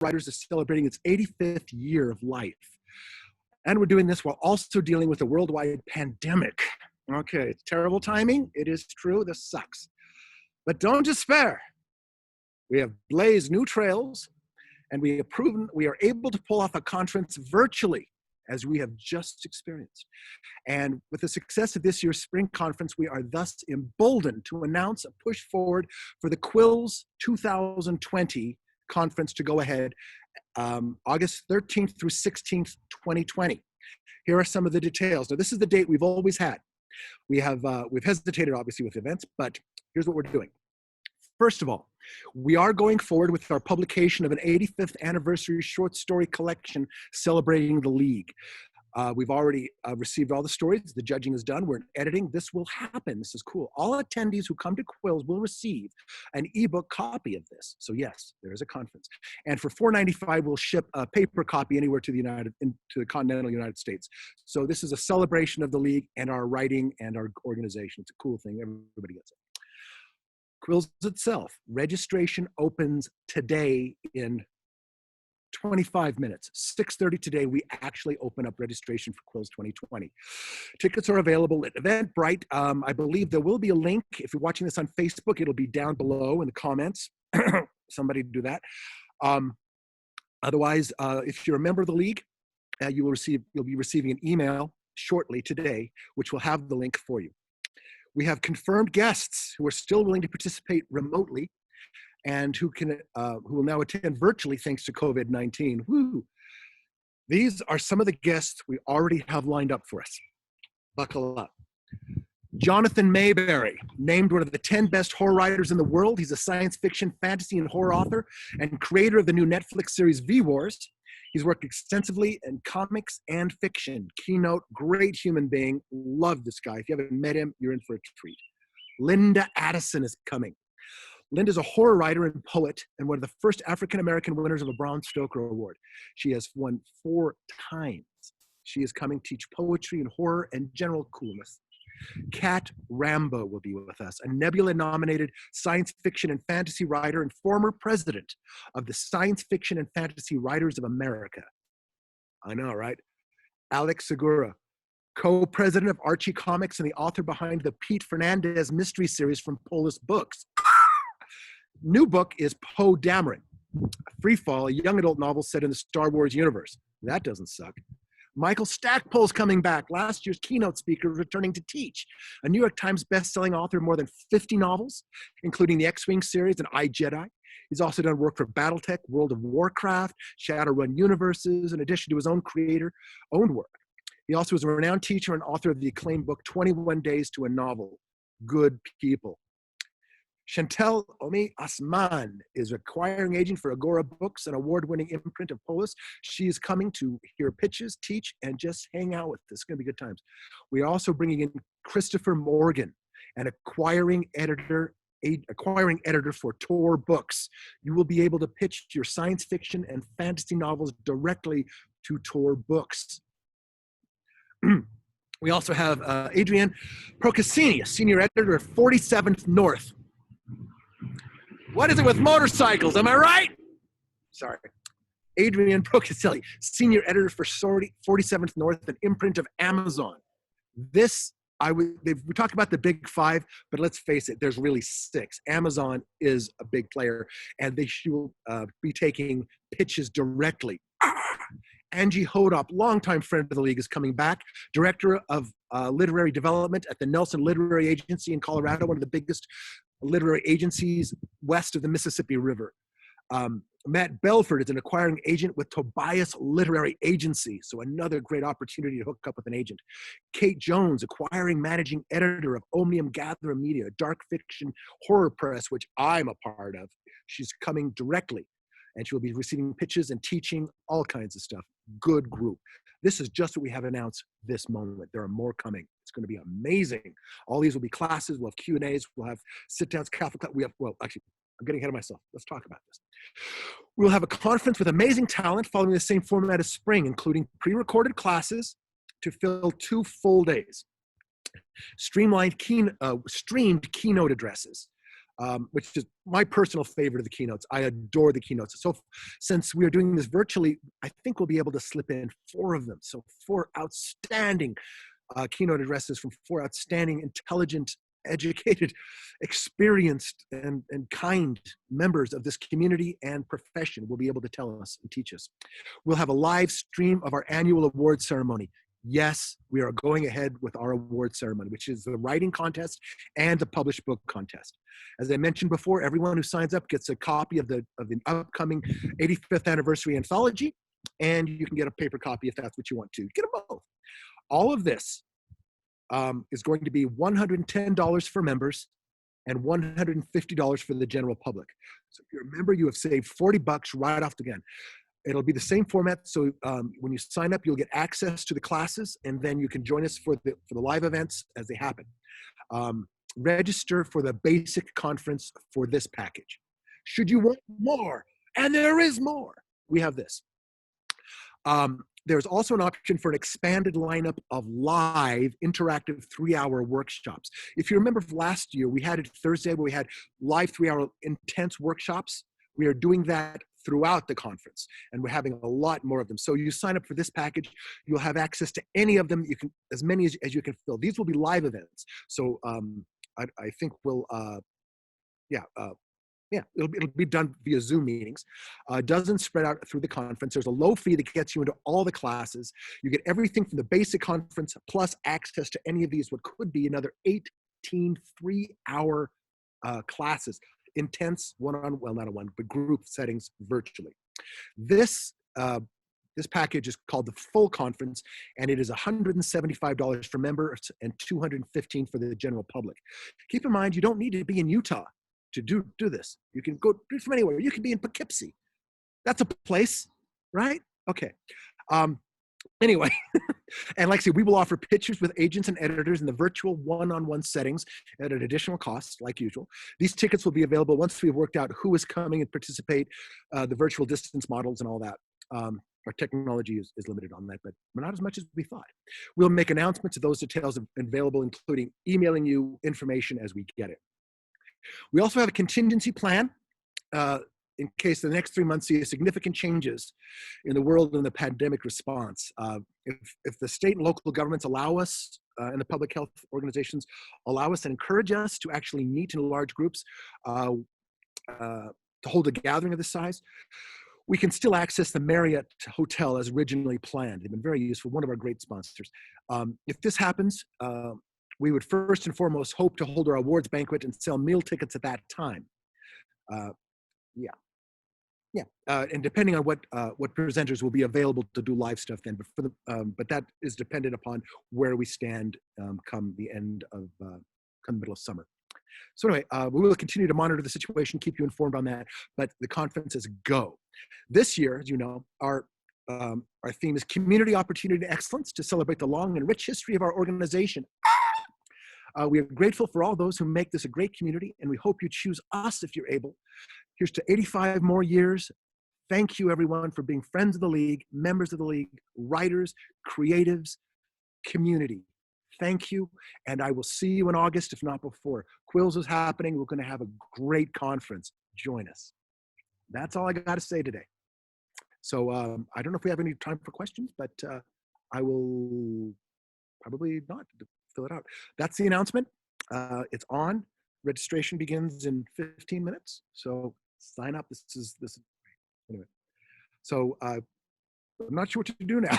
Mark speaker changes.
Speaker 1: Writers is celebrating its 85th year of life. And we're doing this while also dealing with a worldwide pandemic. Okay, it's terrible timing. It is true. This sucks. But don't despair. We have blazed new trails, and we have proven we are able to pull off a conference virtually, as we have just experienced. And with the success of this year's spring conference, we are thus emboldened to announce a push forward for the Quills 2020 conference to go ahead August 13th through 16th, 2020. Here are some of the details. Now, this is the date we've always had. We've hesitated, obviously, with events, but here's what we're doing. First of all, we are going forward with our publication of an 85th anniversary short story collection celebrating the League. We've already received all the stories. The judging is done. We're in editing. This will happen. This is cool. All attendees who come to Quills will receive an ebook copy of this. So yes, there is a conference. And for $4.95, we'll ship a paper copy anywhere to the continental United States. So this is a celebration of the League and our writing and our organization. It's a cool thing. Everybody gets it. Quills itself, registration opens today in 25 minutes. 6:30 today, we actually open up registration for Quills 2020. Tickets are available at Eventbrite. I believe there will be a link. If you're watching this on Facebook, it'll be down below in the comments. Somebody do that. Otherwise, if you're a member of the League, you'll be receiving an email shortly today, which will have the link for you. We have confirmed guests who are still willing to participate remotely and who will now attend virtually thanks to COVID-19. Woo! These are some of the guests we already have lined up for us. Buckle up. Jonathan Mayberry, named one of the 10 best horror writers in the world. He's a science fiction, fantasy, and horror author and creator of the new Netflix series V-Wars. He's worked extensively in comics and fiction. Keynote, great human being. Love this guy. If you haven't met him, you're in for a treat. Linda Addison is coming. Linda's a horror writer and poet and one of the first African-American winners of a Bram Stoker Award. She has won 4 times. She is coming to teach poetry and horror and general coolness. Kat Rambo will be with us, a Nebula-nominated science fiction and fantasy writer and former president of the Science Fiction and Fantasy Writers of America. I know, right? Alex Segura, co-president of Archie Comics and the author behind the Pete Fernandez mystery series from Polis Books. New book is Poe Dameron, Freefall, a young adult novel set in the Star Wars universe. That doesn't suck. Michael Stackpole's coming back, last year's keynote speaker, returning to teach. A New York Times best-selling author of more than 50 novels, including the X-Wing series and I, Jedi. He's also done work for Battletech, World of Warcraft, Shadowrun Universes, in addition to his own own work. He also is a renowned teacher and author of the acclaimed book, 21 Days to a Novel. Good people. Chantel Omi Asman is acquiring agent for Agora Books, an award-winning imprint of Polis. She is coming to hear pitches, teach, and just hang out with us. It's going to be good times. We are also bringing in Christopher Morgan, an acquiring editor for Tor Books. You will be able to pitch your science fiction and fantasy novels directly to Tor Books. We also have Adrienne Procaccini, a senior editor of 47th North. What is it with motorcycles? Am I right? Sorry. Adrienne Procaccini, senior editor for 47th North, an imprint of Amazon. We talked about the big 5, but let's face it, there's really 6. Amazon is a big player, and they will be taking pitches directly. Angie Hodop, longtime friend of the League, is coming back, director of literary development at the Nelson Literary Agency in Colorado, one of the biggest literary agencies west of the Mississippi River. Matt Belford is an acquiring agent with Tobias Literary Agency, so another great opportunity to hook up with an agent. Kate Jones, acquiring managing editor of Omnium Gatherer Media, a dark fiction horror press, which I'm a part of. She's coming directly, and she will be receiving pitches and teaching all kinds of stuff. Good group. This is just what we have announced this moment. There are more coming. It's going to be amazing. All these will be classes. We'll have Q&As. We'll have sit-downs, Catholic. Actually, I'm getting ahead of myself. Let's talk about this. We'll have a conference with amazing talent following the same format as spring, including pre-recorded classes to fill 2 full days, streamed keynote addresses, which is my personal favorite of the keynotes. I adore the keynotes. So since we are doing this virtually, I think we'll be able to slip in 4 of them. So 4 outstanding keynote addresses from 4 outstanding, intelligent, educated, experienced, and kind members of this community and profession will be able to tell us and teach us. We'll have a live stream of our annual award ceremony. Yes, we are going ahead with our award ceremony, which is the writing contest and the published book contest. As I mentioned before, everyone who signs up gets a copy of the upcoming 85th anniversary anthology, and you can get a paper copy if that's what you want to. Get them both. All of this is going to be $110 for members and $150 for the general public. So if you're a member, you have saved 40 bucks right off the gun. It'll be the same format. So when you sign up, you'll get access to the classes, and then you can join us for the live events as they happen. Register for the basic conference for this package. Should you want more, and there is more, we have this. There's also an option for an expanded lineup of live interactive 3-hour workshops. If you remember last year, we had it Thursday where we had live 3-hour intense workshops. We are doing that throughout the conference, and we're having a lot more of them. So you sign up for this package, you'll have access to any of them. You can, as many as you can fill. These will be live events. So I think we'll, it'll be done via Zoom meetings. Doesn't spread out through the conference. There's a low fee that gets you into all the classes. You get everything from the basic conference plus access to any of these, what could be another 18 3-hour classes. Intense one-on-one, well, not a one, but group settings virtually. This package is called the full conference, and it is $175 for members and $215 for the general public. Keep in mind, you don't need to be in Utah to do this. You can go do it from anywhere. You can be in Poughkeepsie. That's a place, right? Okay. Anyway, and like I said, we will offer pictures with agents and editors in the virtual one-on-one settings at an additional cost, like usual. These tickets will be available once we've worked out who is coming and participate, the virtual distance models and all that. Our technology is limited on that, but not as much as we thought. We'll make announcements of those details available, including emailing you information as we get it. We also have a contingency plan in case the next 3 months see significant changes in the world and the pandemic response. If the state and local governments allow us, and the public health organizations allow us and encourage us to actually meet in large groups, to hold a gathering of this size, we can still access the Marriott Hotel as originally planned. They've been very useful, one of our great sponsors. If this happens, we would first and foremost hope to hold our awards banquet and sell meal tickets at that time. And depending on what presenters will be available to do live stuff then, but that is dependent upon where we stand come the middle of summer. So anyway, we will continue to monitor the situation, keep you informed on that, but the conference is go. This year, as you know, our theme is Community Opportunity Excellence to celebrate the long and rich history of our organization. We are grateful for all those who make this a great community, and we hope you choose us if you're able. Here's to 85 more years. Thank you, everyone, for being friends of the League, members of the League, writers, creatives, community. Thank you, and I will see you in August, if not before. Quills is happening. We're going to have a great conference. Join us. That's all I got to say today. So I don't know if we have any time for questions, but I will probably not fill it out. That's the announcement. It's on. Registration begins in 15 minutes. So sign up. This is anyway. So I'm not sure what to do now.